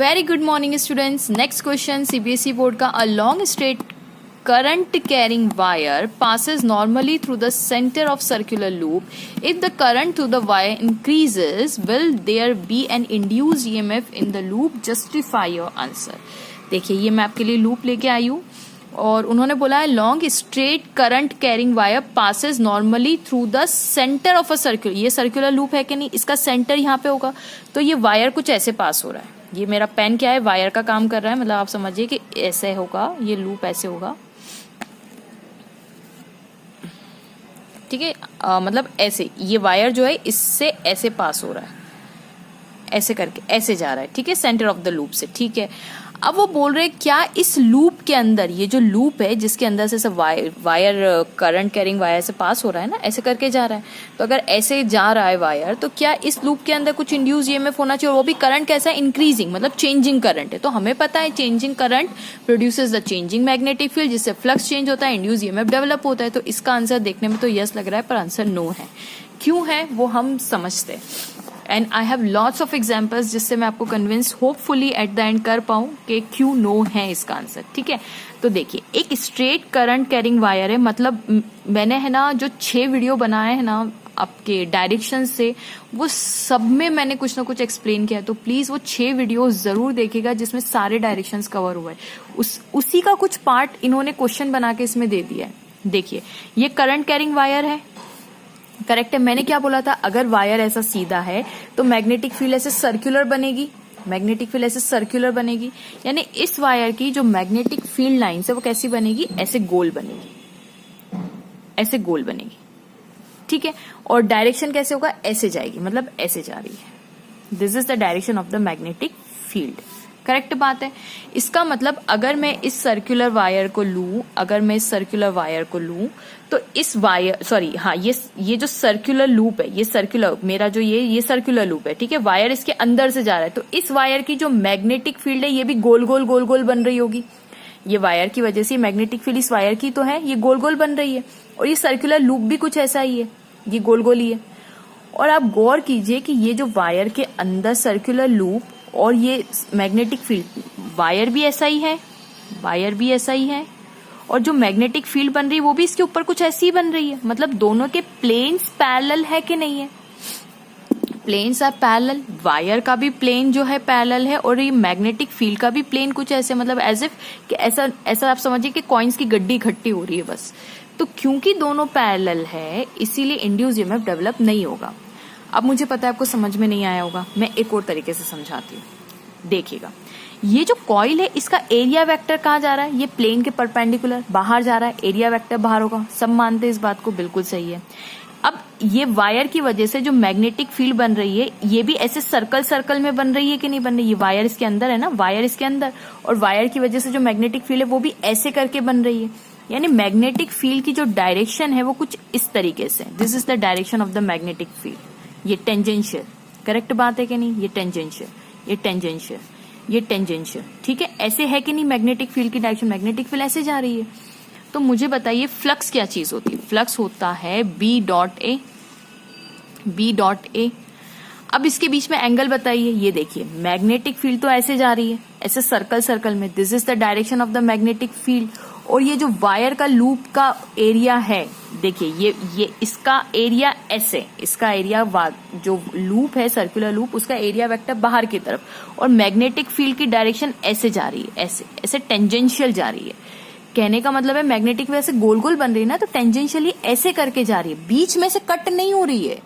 Very good morning students. Next question CBSE board का। A long straight current carrying wire passes normally through the center of circular loop. If the current through the wire increases, will there be an induced EMF in the loop? Justify your answer. देखिए ये मैं आपके लिए loop लेके आई हूँ और उन्होंने बोला है long straight current carrying wire passes normally through the centre of a circular. ये सर्कुलर लूप है कि नहीं, इसका सेंटर यहाँ पे होगा, तो ये वायर कुछ ऐसे पास हो रहा है। ये मेरा पेन क्या है, वायर का काम कर रहा है, मतलब आप समझिए कि ऐसे होगा, ये लूप ऐसे होगा, ठीक है। मतलब ऐसे ये वायर जो है इससे ऐसे पास हो रहा है, ऐसे करके ऐसे जा रहा है, ठीक है, सेंटर ऑफ द लूप से, ठीक है। अब वो बोल रहे क्या इस लूप के अंदर, ये जो लूप है जिसके अंदर से सब वायर करंट कैरिंग वायर से पास हो रहा है ना, ऐसे करके जा रहा है, तो अगर ऐसे जा रहा है वायर तो क्या इस लूप के अंदर कुछ इंड्यूस ईएमएफ होना चाहिए, और वो भी करंट कैसा है, इंक्रीजिंग, मतलब चेंजिंग करंट है। तो हमें पता है changing current produces the changing magnetic field, जिससे फ्लक्स चेंज होता है, इंड्यूस ईएमएफ डेवलप होता है। तो इसका आंसर देखने में तो यस लग रहा है, पर आंसर नो है। क्यों है वो हम समझते हैं, and I have lots of examples जिससे मैं आपको convince hopefully at the end कर पाऊं कि क्यों नो है इसका आंसर, ठीक है। तो देखिए एक स्ट्रेट करंट कैरिंग वायर है, मतलब मैंने है ना जो 6 वीडियो बनाए हैं ना आपके डायरेक्शन से, वो सब में मैंने कुछ ना कुछ एक्सप्लेन किया है, तो प्लीज वो 6 वीडियो जरूर देखिएगा जिसमें सारे डायरेक्शंस कवर हुआ है। उसी का कुछ पार्ट इन्होंने क्वेश्चन बना के इसमें दे दिया है। देखिए ये करंट कैरिंग वायर है, करेक्ट है। मैंने क्या बोला था, अगर वायर ऐसा सीधा है तो मैग्नेटिक फील्ड ऐसे सर्कुलर बनेगी, मैग्नेटिक फील्ड ऐसे सर्कुलर बनेगी, यानी इस वायर की जो मैग्नेटिक फील्ड लाइन है वो कैसी बनेगी, ऐसे गोल बनेगी, ऐसे गोल बनेगी, ठीक है। और डायरेक्शन कैसे होगा, ऐसे जाएगी, मतलब ऐसे जा रही है। This is the direction of the magnetic field, correct बात है। इसका मतलब अगर मैं इस सर्कुलर वायर को लूं, अगर मैं इस सर्कुलर वायर को लूं तो इस वायर, सॉरी हाँ, ये जो सर्कुलर लूप है, ये सर्कुलर मेरा जो ये सर्कुलर लूप है, ठीक है। वायर इसके अंदर से जा रहा है, तो इस वायर की जो मैग्नेटिक फील्ड है ये भी गोल गोल गोल गोल बन रही होगी। ये वायर की वजह से मैग्नेटिक फील्ड इस वायर की तो है, ये गोल गोल बन रही है, और ये सर्कुलर लूप भी कुछ ऐसा ही है, ये गोल गोल ही है। और आप गौर कीजिए कि ये जो वायर के अंदर सर्कुलर लूप और ये मैग्नेटिक फील्ड, वायर भी ऐसा ही है, वायर भी ऐसा ही है, और जो मैग्नेटिक फील्ड बन रही है वो भी इसके ऊपर कुछ ऐसी ही बन रही है। मतलब दोनों के प्लेन्स पैरेलल है कि नहीं है, प्लेन्स आर पैरेलल, वायर का भी प्लेन जो है पैरेलल है, और ये मैग्नेटिक फील्ड का भी प्लेन कुछ ऐसे, मतलब एज इफ कि ऐसा आप समझिए कि कॉइन्स की गड्डी इकट्ठी हो रही है बस। तो क्योंकि दोनों पैरेलल है इसीलिए इंड्यूस ईएमएफ डेवलप नहीं होगा। अब मुझे पता है आपको समझ में नहीं आया होगा, मैं एक और तरीके से समझाती हूँ। देखिएगा ये जो कॉइल है इसका एरिया वेक्टर कहाँ जा रहा है, ये प्लेन के परपेंडिकुलर बाहर जा रहा है, एरिया वेक्टर बाहर होगा, सब मानते हैं इस बात को, बिल्कुल सही है। अब ये वायर की वजह से जो मैग्नेटिक फील्ड बन रही है ये भी ऐसे सर्कल सर्कल में बन रही है कि नहीं बन रही, ये वायर इसके अंदर है ना, वायर इसके अंदर, और वायर की वजह से जो मैग्नेटिक फील्ड है वो भी ऐसे करके बन रही है। यानी मैग्नेटिक फील्ड की जो डायरेक्शन है वो कुछ इस तरीके से, this is the direction of the magnetic field. ये टेंजेंशियल, करेक्ट बात है कि नहीं, ये टेंजेंशियल, ये टेंजेंशियल, ये टेंजेंशियल, ठीक है। ऐसे है कि नहीं मैग्नेटिक फील्ड की डायरेक्शन, मैग्नेटिक फील्ड ऐसे जा रही है। तो मुझे बताइए फ्लक्स क्या चीज होती है, फ्लक्स होता है B dot A, B dot A. अब इसके बीच में एंगल बताइए, ये देखिए मैग्नेटिक फील्ड तो ऐसे जा रही है, ऐसे सर्कल सर्कल में, this is the direction of the magnetic field, और ये जो वायर का लूप का एरिया है, देखिए ये इसका एरिया ऐसे, इसका एरिया जो लूप है सर्कुलर लूप उसका एरिया वेक्टर बाहर की तरफ, और मैग्नेटिक फील्ड की डायरेक्शन ऐसे जा रही है, ऐसे ऐसे टेंजेंशियल जा रही है। कहने का मतलब है मैग्नेटिक वजह से गोल गोल बन रही है ना, तो टेंजेंशियली ऐसे करके जा रही है, बीच में से कट नहीं हो रही है,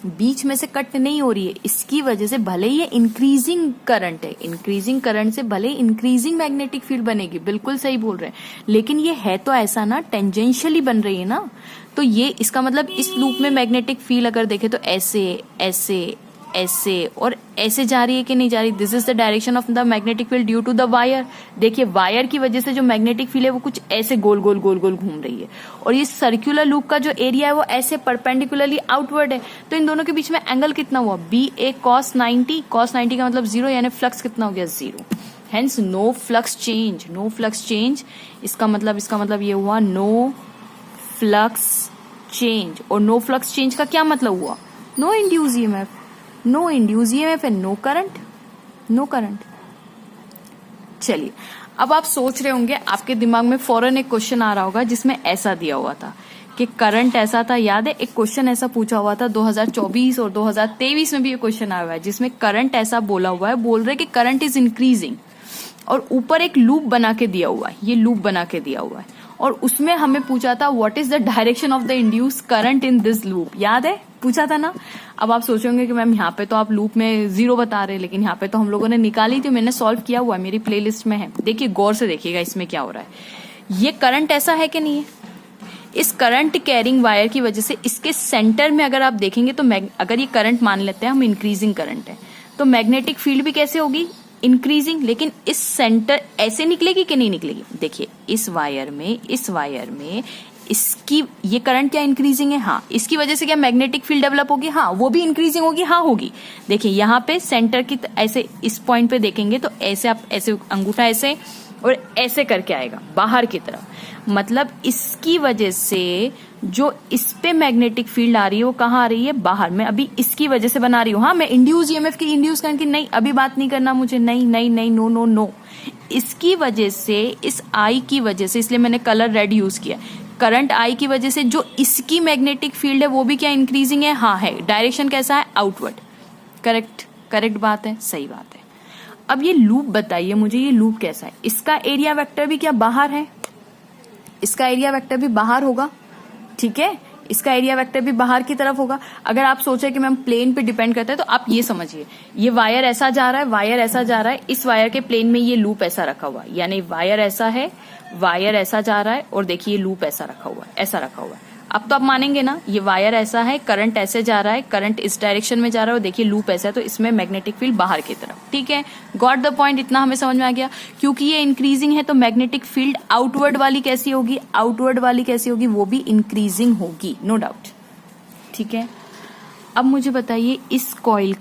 बीच में से कट नहीं हो रही है। इसकी वजह से भले ही ये इंक्रीजिंग करंट है, इंक्रीजिंग करंट से भले इंक्रीजिंग मैग्नेटिक फील्ड बनेगी, बिल्कुल सही बोल रहे हैं, लेकिन ये है तो ऐसा ना, टेंजेंशियली बन रही है ना। तो ये इसका मतलब इस लूप में मैग्नेटिक फील्ड अगर देखे तो ऐसे ऐसे ऐसे और ऐसे जा रही है कि नहीं जा रही, this is the direction of the magnetic field due to the wire. देखिए वायर की वजह से जो मैग्नेटिक फील्ड है वो कुछ ऐसे गोल गोल गोल गोल घूम रही है, और ये सर्कुलर लूप का जो एरिया है वो ऐसे परपेंडिकुलरली आउटवर्ड है। तो इन दोनों के बीच में एंगल कितना हुआ, बी ए कॉस 90, कॉस 90 का मतलब 0, यानी फ्लक्स कितना हो गया, 0। Hence no flux change, no flux change, इसका मतलब ये हुआ नो फ्लक्स चेंज। और नो फ्लक्स चेंज का क्या मतलब हुआ, no induce EMF, no induce EMF and no current, no current. चलिए, अब आप सोच रहे होंगे, आपके दिमाग में फौरन एक क्वेश्चन आ रहा होगा जिसमें ऐसा दिया हुआ था कि करंट ऐसा था। याद है एक क्वेश्चन ऐसा पूछा हुआ था 2024 और 2023 में भी ये क्वेश्चन आया हुआ है जिसमें करंट ऐसा बोला हुआ है, बोल रहे कि करंट इज इंक्रीजिंग और ऊपर एक लूप बना के दिया हुआ है, ये लूप बना के दिया हुआ है और उसमें हमें पूछा था what is the direction of the induce current in this loop. याद है पूछा था ना। अब आप सोचोगे कि मैम यहाँ पे तो आप लूप में 0 बता रहे हैं, लेकिन यहाँ पे तो हम लोगों ने निकाली थी, मैंने सॉल्व किया हुआ है, मेरी प्लेलिस्ट में है। देखिए गौर से देखिएगा इसमें क्या हो रहा है। ये करंट ऐसा है कि नहीं है, इस करंट कैरिंग वायर की वजह से इसके सेंटर में अगर आप देखेंगे तो अगर ये करंट मान लेते हैं हम इंक्रीजिंग करंट है, तो मैग्नेटिक फील्ड भी कैसे होगी, इंक्रीजिंग। लेकिन इस सेंटर ऐसे निकलेगी कि नहीं निकलेगी, देखिए इस वायर में इसकी ये करंट क्या इंक्रीजिंग है, हाँ। इसकी वजह से क्या मैग्नेटिक फील्ड डेवलप होगी, हाँ। वो भी इंक्रीजिंग होगी, हाँ होगी। देखिए यहाँ पे सेंटर की ऐसे इस पॉइंट पे देखेंगे तो ऐसे आप ऐसे अंगूठा ऐसे और ऐसे करके आएगा बाहर की तरफ, मतलब इसकी वजह से जो इस पे मैग्नेटिक फील्ड आ रही है वो कहाँ आ रही है, बाहर। मैं अभी इसकी वजह से बना रही हूँ, हाँ। मैं इंड्यूस ईएमएफ की इंड्यूस करंट की नहीं, अभी बात नहीं करना मुझे, नहीं नहीं नहीं, नो नो नो। इसकी वजह से, इस आई की वजह से, इसलिए मैंने कलर रेड यूज किया। करंट आई की वजह से जो इसकी मैग्नेटिक फील्ड है वो भी क्या इंक्रीजिंग है, हाँ है। डायरेक्शन कैसा है, आउटवर्ड। करेक्ट बात है, सही बात है। अब ये लूप बताइए मुझे, ये लूप कैसा है। इसका एरिया वेक्टर भी क्या बाहर है, इसका एरिया वेक्टर भी बाहर होगा, ठीक है। इसका एरिया वेक्टर भी बाहर की तरफ होगा। अगर आप सोचे कि मैम प्लेन पे डिपेंड करता है तो आप ये समझिए, ये वायर ऐसा जा रहा है, वायर ऐसा जा रहा है, इस वायर के प्लेन में ये लूप ऐसा रखा हुआ है, यानी वायर ऐसा है, वायर ऐसा जा रहा है और देखिए ये लूप ऐसा रखा हुआ है, ऐसा रखा हुआ है। अब तो आप मानेंगे ना, ये वायर ऐसा है, करंट ऐसे जा रहा है, करंट इस डायरेक्शन में जा रहा है और देखिए लूप ऐसा है, तो इसमें मैग्नेटिक फील्ड बाहर की तरफ, ठीक है। गॉट द पॉइंट, इतना हमें समझ में आ गया। क्योंकि ये इंक्रीजिंग है तो मैग्नेटिक फील्ड आउटवर्ड वाली कैसी होगी, आउटवर्ड वाली कैसी होगी, वो भी इंक्रीजिंग होगी, नो डाउट, ठीक है। अब मुझे बताइए इस कॉइल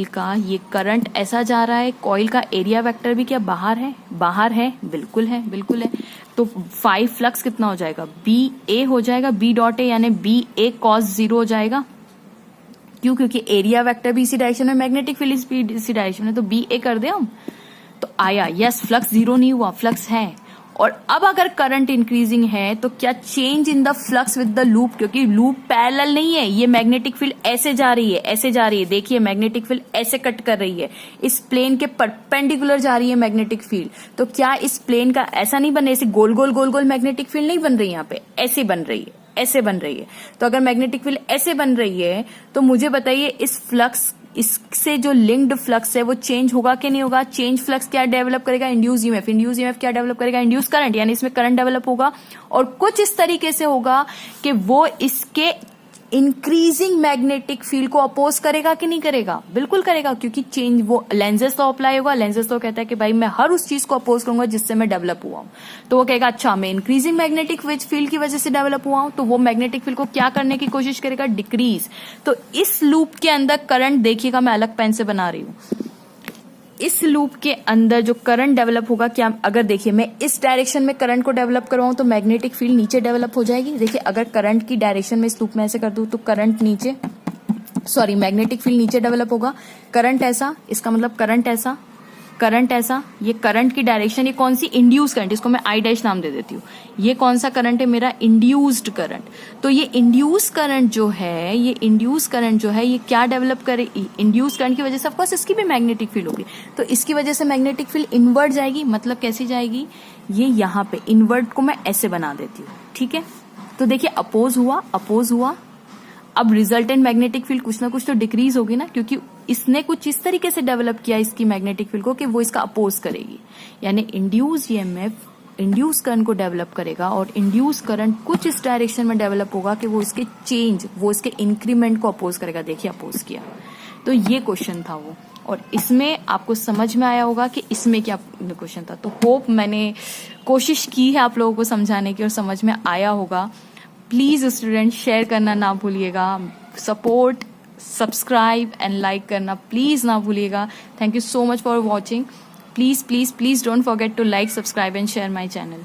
का ये करंट ऐसा जा रहा है, कॉइल का एरिया वेक्टर भी क्या बाहर है, बाहर है, बिल्कुल है, बिल्कुल है। तो 5 फ्लक्स कितना हो जाएगा, बी ए हो जाएगा, बी डॉट ए यानी बी ए कॉस 0 हो जाएगा। क्यों, क्योंकि एरिया वेक्टर भी इसी डायरेक्शन में, मैग्नेटिक फील्ड स्पीड इसी डायरेक्शन में, तो बी ए कर दे हम तो आया। यस, फ्लक्स 0 नहीं हुआ, फ्लक्स है। और अब अगर करंट इंक्रीजिंग है तो क्या change in the flux with the loop, क्योंकि लूप पैरेलल नहीं है, ये मैग्नेटिक फील्ड ऐसे जा रही है, ऐसे जा रही है। देखिए मैग्नेटिक फील्ड ऐसे कट कर रही है, इस प्लेन के परपेंडिकुलर जा रही है मैग्नेटिक फील्ड। तो क्या इस प्लेन का ऐसा नहीं बन रही, ऐसे गोल गोल गोल गोल मैग्नेटिक फील्ड नहीं बन रही, यहाँ पे ऐसे बन रही है, ऐसे बन रही है। तो अगर मैग्नेटिक फील्ड ऐसे बन रही है तो मुझे बताइए इस फ्लक्स, इससे जो लिंक्ड फ्लक्स है वो चेंज होगा कि नहीं होगा। चेंज फ्लक्स क्या डेवलप करेगा, इंड्यूस ईएमएफ। इंड्यूस ईएमएफ क्या डेवलप करेगा, इंड्यूस करंट, यानी इसमें करंट डेवलप होगा और कुछ इस तरीके से होगा कि वो इसके इंक्रीजिंग मैग्नेटिक फील्ड को अपोज करेगा कि नहीं करेगा, बिल्कुल करेगा। क्योंकि चेंज वो लेंजेस तो अप्लाई होगा, लेंजेस तो कहता है कि भाई मैं हर उस चीज को अपोज करूंगा जिससे मैं डेवलप हुआ हूं। तो वो कहेगा अच्छा मैं इंक्रीजिंग मैग्नेटिक फील्ड की वजह से डेवलप हुआ हूं, तो वो मैग्नेटिक फील्ड को क्या करने की कोशिश करेगा, डिक्रीज। तो इस लूप के अंदर करंट देखिएगा, मैं अलग पेन से बना रही हूं। इस लूप के अंदर जो करंट डेवलप होगा, क्या अगर देखिए मैं इस डायरेक्शन में करंट को डेवलप करवाऊं तो मैग्नेटिक फील्ड नीचे डेवलप हो जाएगी। देखिए अगर करंट की डायरेक्शन में इस लूप में ऐसे कर दूं तो करंट नीचे, सॉरी मैग्नेटिक फील्ड नीचे डेवलप होगा। करंट ऐसा, इसका मतलब करंट ऐसा, करंट ऐसा, ये करंट की डायरेक्शन, ये कौन सी, इंड्यूस करंट, इसको मैं आई डैश नाम दे देती हूँ। ये कौन सा करंट है मेरा, इंड्यूस्ड करंट। तो ये इंड्यूस करंट जो है, ये इंड्यूस करंट जो है ये क्या डेवलप करे, इंड्यूस करंट की वजह से ऑफकोर्स इसकी भी मैग्नेटिक फील्ड होगी, तो इसकी वजह से मैग्नेटिक फील्ड इनवर्ट जाएगी। मतलब कैसी जाएगी, ये यहाँ पे इनवर्ट को मैं ऐसे बना देती हूँ, ठीक है। तो देखिए अपोज हुआ, अपोज हुआ। अब रिजल्टेंट मैग्नेटिक फील्ड कुछ ना कुछ तो डिक्रीज होगी ना, क्योंकि इसने कुछ इस तरीके से डेवलप किया इसकी मैग्नेटिक फील्ड को कि वो इसका अपोज करेगी। यानी इंड्यूस ईएमएफ इंड्यूस करंट को डेवलप करेगा और इंड्यूस करंट कुछ इस डायरेक्शन में डेवलप होगा कि वो इसके चेंज, वो इसके इंक्रीमेंट को अपोज करेगा। देखिए अपोज किया, तो ये क्वेश्चन था वो, और इसमें आपको समझ में आया होगा कि इसमें क्या क्वेश्चन था। तो होप मैंने कोशिश की है आप लोगों को समझाने की और समझ में आया होगा। प्लीज स्टूडेंट शेयर करना ना भूलिएगा, सपोर्ट, सब्सक्राइब एंड लाइक करना प्लीज ना भूलिएगा। Thank you so much for watching. Please please please don't forget to like, subscribe and share my channel.